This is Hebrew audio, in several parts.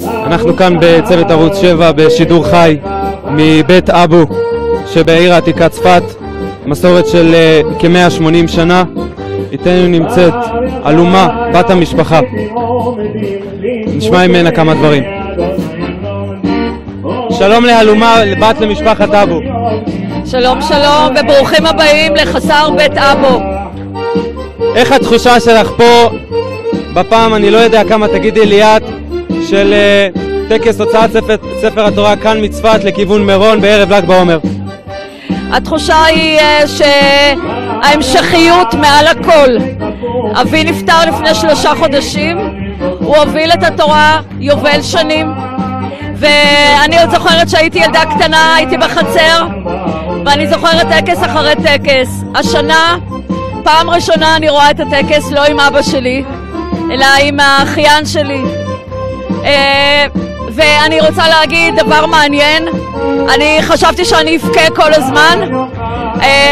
אנחנו כאן בצוות ערוץ 7 בשידור חי מבית אבו שבעיר העתיקה צפת, מסורת של כ-180 שנה. איתנו נמצאת אלומה, בת המשפחה. נשמע ממנה כמה דברים. שלום לאלומה, בת למשפחת אבו. שלום שלום וברוכים הבאים לחסר בית אבו. איך התחושה שלך פה בפעם, אני לא יודע כמה תגידי ליאת, של טקס הוצאת ספר התורה כאן מצפת לכיוון מירון בערב ל"ג בעומר? התחושה היא שההמשכיות מעל הכל. אבי נפטר לפני 3 חודשים, הוא הוביל את התורה יובל שנים, ואני עוד זוכרת שהייתי ילדה קטנה, הייתי בחצר, ואני זוכרת טקס אחרי טקס. השנה, פעם ראשונה אני רואה את הטקס לא עם אבא שלי, אלא עם האחיין שלי. ואני רוצה להגיד דבר מעניין. אני חשבתי שאני אבכה כל הזמן,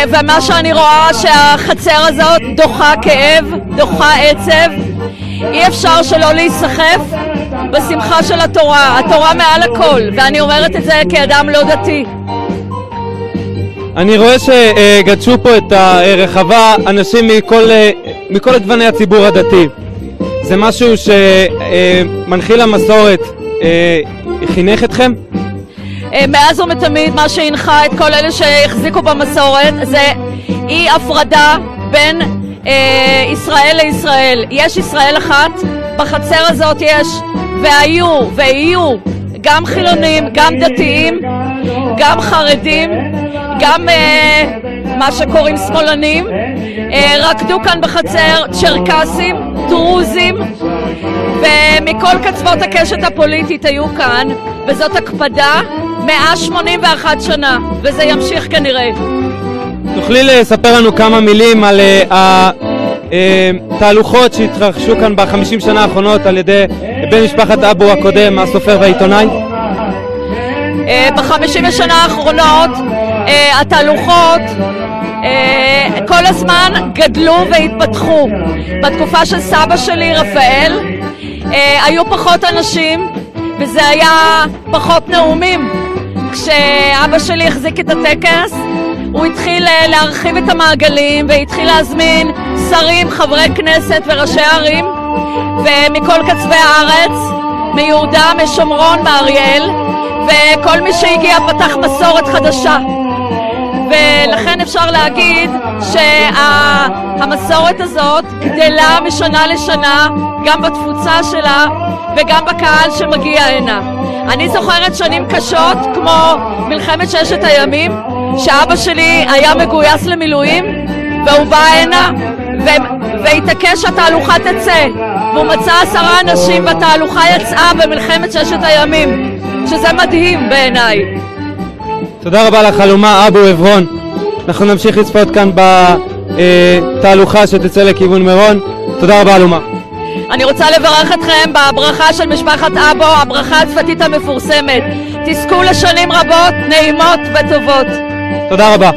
ומה שאני רואה שהחצר הזאת דוחה כאב, דוחה עצב. אי אפשר שלא להיסחף בשמחה של התורה. התורה מעל הכל, ואני אומרת את זה כאדם לא דתי. אני רואה שגדשו פה את הרחבה אנשים מכל גווני הציבור הדתי. זה משהו שמנחיל המסורת חינך אתכם? מאז ומתמיד מה שהנחה את כל אלה שהחזיקו במסורת זה אי הפרדה בין ישראל לישראל. יש ישראל אחת, בחצר הזאת יש והיו ויהיו גם חילונים, גם דתיים, גם חרדים, גם מה שקוראים שמאלנים. רקדו כאן בחצר צ'רקסים, דרוזים, ומכל קצוות הקשת הפוליטית היו כאן, וזאת הקפדה 181 שנה, וזה ימשיך כנראה. תוכלי לספר לנו כמה מילים על התהלוכות שהתרחשו כאן ב50 שנה האחרונות על ידי בן משפחת אבו הקודם, הסופר והעיתונאי? ב50 השנה האחרונות התהלוכות כל הזמן גדלו והתפתחו. בתקופה של סבא שלי רפאל היו פחות אנשים וזה היה פחות נאומים. כשאבא שלי החזיק את הטקס הוא התחיל להרחיב את המעגלים והתחיל להזמין שרים, חברי כנסת וראשי ערים ומכל קצווי הארץ, מיהודה, משומרון, מאריאל, וכל מי שהגיע פתח מסורת חדשה. ולכן אפשר להגיד שהמסורת הזאת גדלה משנה לשנה, גם בתפוצה שלה וגם בקהל שמגיע הנה. אני זוכרת שנים קשות כמו מלחמת 6 הימים, שאבא שלי היה מגויס למילואים והוא בא הנה והתעקש שהתהלוכה תצא, והוא מצא 10 אנשים והתהלוכה יצאה במלחמת 6 הימים, שזה מדהים בעיניי. תודה רבה לך אלומה אבו עברון. אנחנו נמשיך לצפות כאן בתהלוכה שתצא לכיוון מירון. תודה רבה אלומה. אני רוצה לברך אתכם בברכה של משפחת אבו, הברכה הצפתית המפורסמת. תזכו לשנים רבות, נעימות וטובות. תודה רבה.